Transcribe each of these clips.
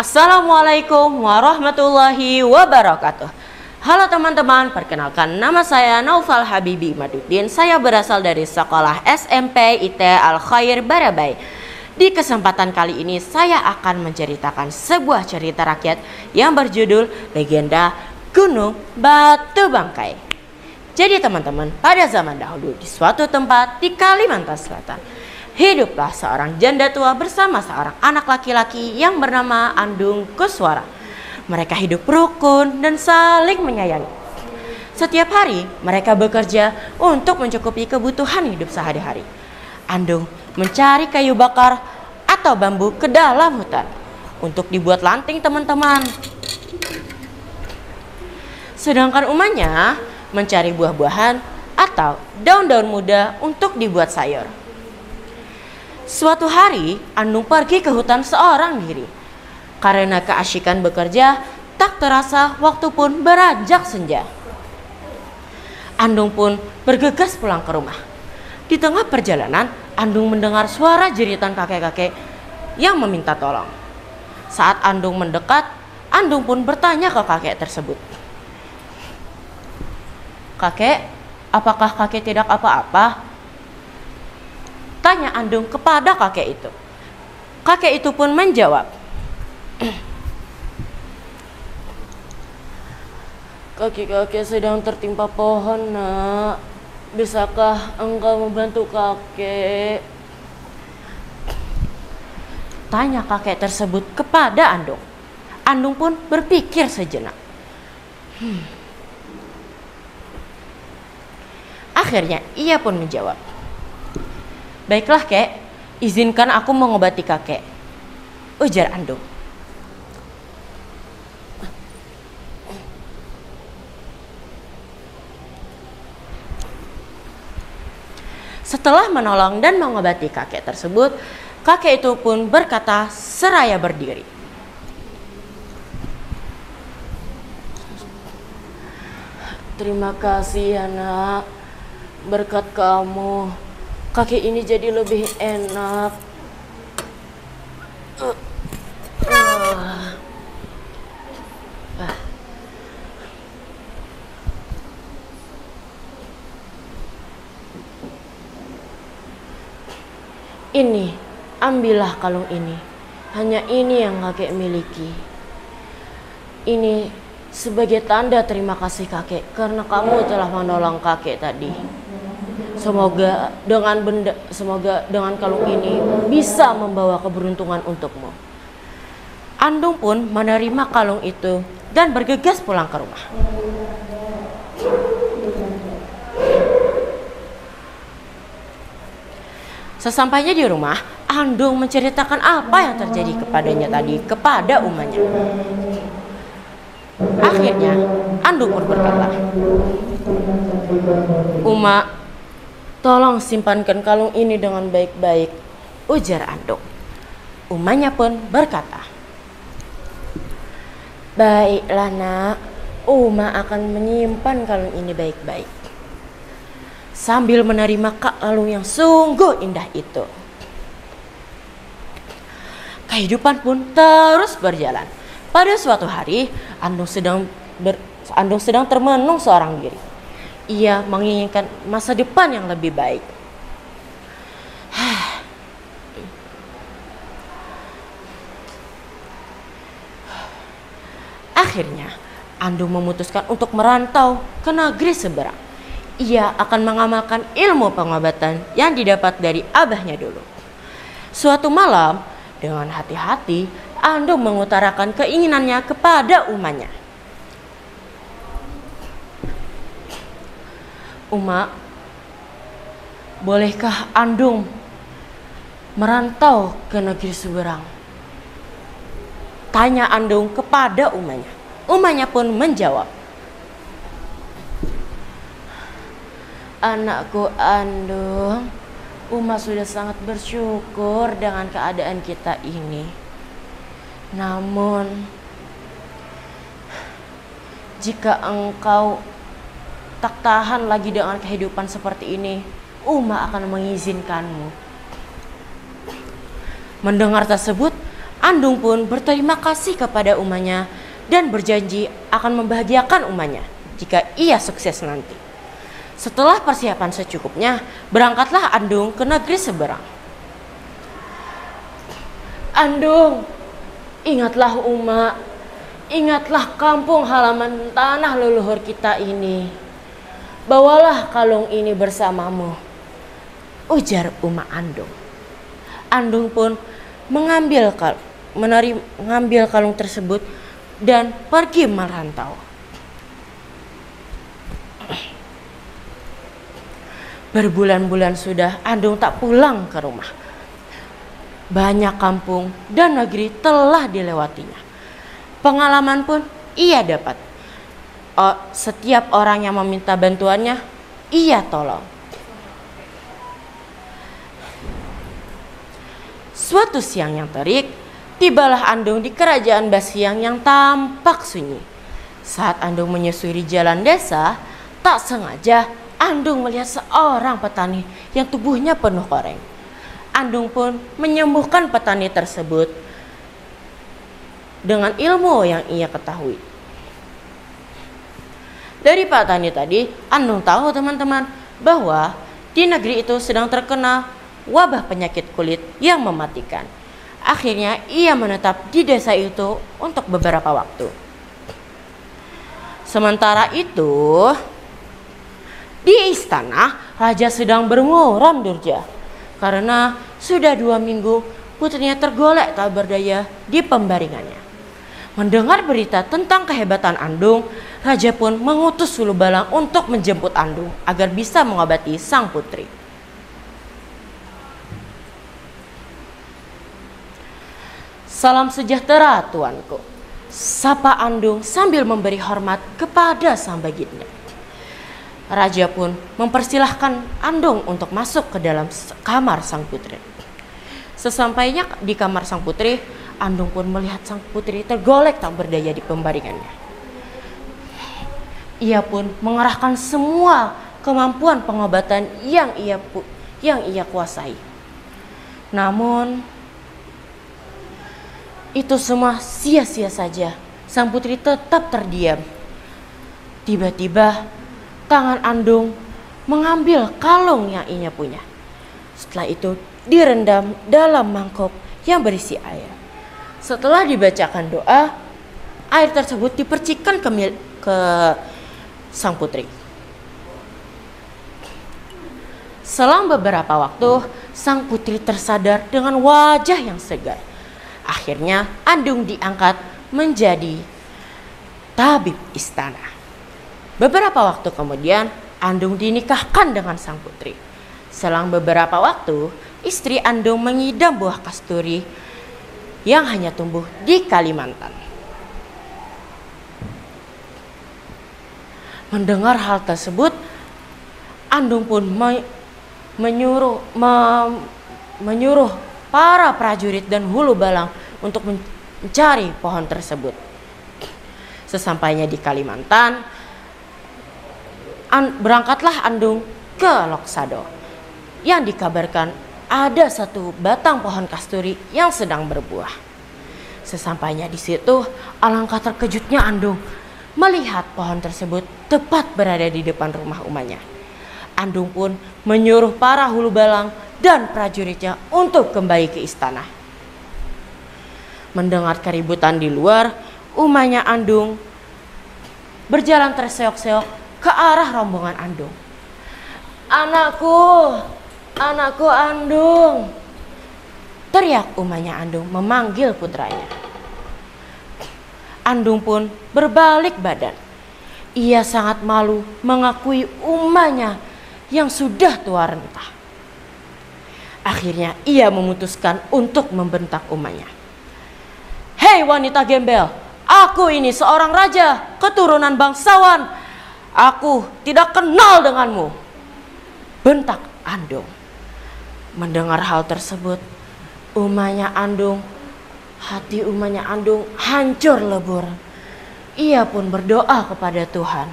Assalamualaikum warahmatullahi wabarakatuh. Halo teman-teman, perkenalkan nama saya Naufal Habibi Imaduddin. Saya berasal dari sekolah SMP IT Al Khair Barabai. Di kesempatan kali ini saya akan menceritakan sebuah cerita rakyat yang berjudul Legenda Gunung Batu Bangkai. Jadi teman-teman, pada zaman dahulu di suatu tempat di Kalimantan Selatan, hiduplah seorang janda tua bersama seorang anak laki-laki yang bernama Andung Kuswara. Mereka hidup rukun dan saling menyayangi. Setiap hari mereka bekerja untuk mencukupi kebutuhan hidup sehari-hari. Andung mencari kayu bakar atau bambu ke dalam hutan untuk dibuat lanting teman-teman. Sedangkan umanya mencari buah-buahan atau daun-daun muda untuk dibuat sayur. Suatu hari, Andung pergi ke hutan seorang diri. Karena keasyikan bekerja, tak terasa waktu pun beranjak senja. Andung pun bergegas pulang ke rumah. Di tengah perjalanan, Andung mendengar suara jeritan kakek-kakek yang meminta tolong. Saat Andung mendekat, Andung pun bertanya ke kakek tersebut. "Kakek, apakah kakek tidak apa-apa?" tanya Andung kepada kakek itu. Kakek itu pun menjawab, "Kakek-kakek sedang tertimpa pohon, nak. Bisakah engkau membantu kakek?" tanya kakek tersebut kepada Andung. Andung pun berpikir sejenak. Akhirnya ia pun menjawab, "Baiklah kek, izinkan aku mengobati kakek," ujar Andung. Setelah menolong dan mengobati kakek tersebut, kakek itu pun berkata seraya berdiri, "Terima kasih ya nak, berkat kamu kakek ini jadi lebih enak." "Ini, ambillah kalung ini. Hanya ini yang kakek miliki. Ini sebagai tanda terima kasih kakek karena kamu telah menolong kakek tadi. Semoga dengan kalung ini bisa membawa keberuntungan untukmu." Andung pun menerima kalung itu dan bergegas pulang ke rumah. Sesampainya di rumah, Andung menceritakan apa yang terjadi kepadanya tadi kepada umanya. Akhirnya, Andung pun berkata, "Uma, tolong simpankan kalung ini dengan baik-baik," ujar Andung. Umanya pun berkata, "Baiklah nak, Uma akan menyimpan kalung ini baik-baik." Sambil menerima kalung yang sungguh indah itu, kehidupan pun terus berjalan. Pada suatu hari, Andung sedang termenung seorang diri. Ia menginginkan masa depan yang lebih baik. Akhirnya, Andung memutuskan untuk merantau ke negeri seberang. Ia akan mengamalkan ilmu pengobatan yang didapat dari abahnya dulu. Suatu malam, dengan hati-hati, Andung mengutarakan keinginannya kepada umanya. "Uma, bolehkah Andung merantau ke negeri seberang?" tanya Andung kepada umanya. Umanya pun menjawab, "Anakku Andung, Uma sudah sangat bersyukur dengan keadaan kita ini. Namun, jika engkau tak tahan lagi dengan kehidupan seperti ini, Uma akan mengizinkanmu." Mendengar tersebut, Andung pun berterima kasih kepada umanya dan berjanji akan membahagiakan umanya jika ia sukses nanti. Setelah persiapan secukupnya, berangkatlah Andung ke negeri seberang. Andung, ingatlah Uma, ingatlah kampung halaman tanah leluhur kita ini. Bawalah kalung ini bersamamu, ujar Uma Andung. Andung pun mengambil kalung tersebut dan pergi merantau. Berbulan-bulan sudah Andung tak pulang ke rumah. Banyak kampung dan negeri telah dilewatinya. Pengalaman pun ia dapat. Setiap orang yang meminta bantuannya, ia tolong. Suatu siang yang terik, tibalah Andung di kerajaan Basiang yang tampak sunyi. Saat Andung menyusuri jalan desa, tak sengaja Andung melihat seorang petani yang tubuhnya penuh koreng. Andung pun menyembuhkan petani tersebut dengan ilmu yang ia ketahui. Dari petani tadi, Andung tahu teman-teman bahwa di negeri itu sedang terkena wabah penyakit kulit yang mematikan. Akhirnya ia menetap di desa itu untuk beberapa waktu. Sementara itu, di istana, raja sedang bermuram durja karena sudah 2 minggu putrinya tergolek tak berdaya di pembaringannya. Mendengar berita tentang kehebatan Andung, raja pun mengutus Sulubalang untuk menjemput Andung agar bisa mengobati sang putri. Salam sejahtera tuanku, sapa Andung sambil memberi hormat kepada sang baginda. Raja pun mempersilahkan Andung untuk masuk ke dalam kamar sang putri. Sesampainya di kamar sang putri, Andung pun melihat sang putri tergolek tak berdaya di pembaringannya. Ia pun mengerahkan semua kemampuan pengobatan yang ia kuasai. Namun itu semua sia-sia saja. Sang putri tetap terdiam. Tiba-tiba tangan Andung mengambil kalung yang ia punya. Setelah itu direndam dalam mangkok yang berisi air. Setelah dibacakan doa, air tersebut dipercikan ke sang putri. Selang beberapa waktu, sang putri tersadar dengan wajah yang segar. Akhirnya Andung diangkat menjadi tabib istana. Beberapa waktu kemudian, Andung dinikahkan dengan sang putri. Selang beberapa waktu, istri Andung mengidam buah kasturi yang hanya tumbuh di Kalimantan. Mendengar hal tersebut, Andung pun menyuruh para prajurit dan hulu balang untuk mencari pohon tersebut. Sesampainya di Kalimantan, berangkatlah Andung ke Loksado, yang dikabarkan ada satu batang pohon kasturi yang sedang berbuah. Sesampainya di situ, alangkah terkejutnya Andung melihat pohon tersebut tepat berada di depan rumah umanya. Andung pun menyuruh para hulu balang dan prajuritnya untuk kembali ke istana. Mendengar keributan di luar, umanya Andung berjalan terseok-seok ke arah rombongan Andung. Anakku, anakku Andung, teriak umanya Andung memanggil putranya. Andung pun berbalik badan. Ia sangat malu mengakui umanya yang sudah tua renta. Akhirnya ia memutuskan untuk membentak umanya. Hei wanita gembel, aku ini seorang raja keturunan bangsawan. Aku tidak kenal denganmu, bentak Andung. Mendengar hal tersebut, hati umanya Andung hancur lebur. Ia pun berdoa kepada Tuhan.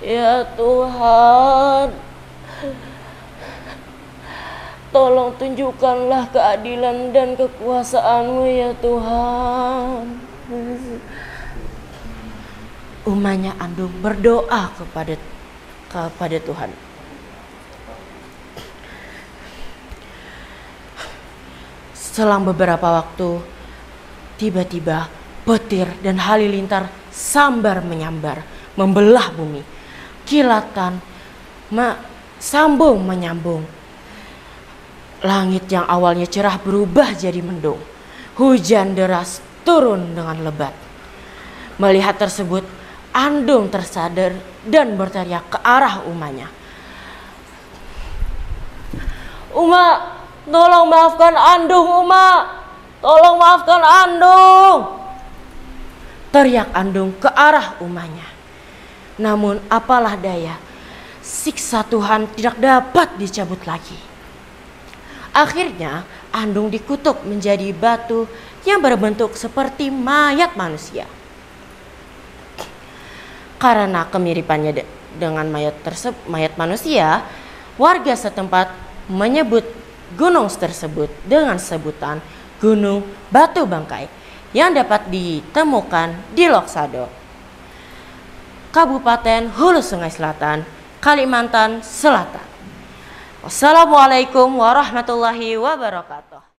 Ya Tuhan, Tolong tunjukkanlah keadilan dan kekuasaan-Mu ya Tuhan. Umanya Andung berdoa kepada Tuhan. Selang beberapa waktu, tiba-tiba petir dan halilintar sambar menyambar, membelah bumi. Kilatan sambung menyambung. Langit yang awalnya cerah berubah jadi mendung. Hujan deras turun dengan lebat. Melihat tersebut, Andung tersadar dan berteriak ke arah umanya. Uma, tolong maafkan Andung, Uma. Tolong maafkan Andung. Teriak Andung ke arah umanya. Namun apalah daya, siksa Tuhan tidak dapat dicabut lagi. Akhirnya Andung dikutuk menjadi batu yang berbentuk seperti mayat manusia. Karena kemiripannya dengan mayat manusia, warga setempat menyebut gunung tersebut dengan sebutan Gunung Batu Bangkai yang dapat ditemukan di Loksado, Kabupaten Hulu Sungai Selatan, Kalimantan Selatan. Wassalamualaikum warahmatullahi wabarakatuh.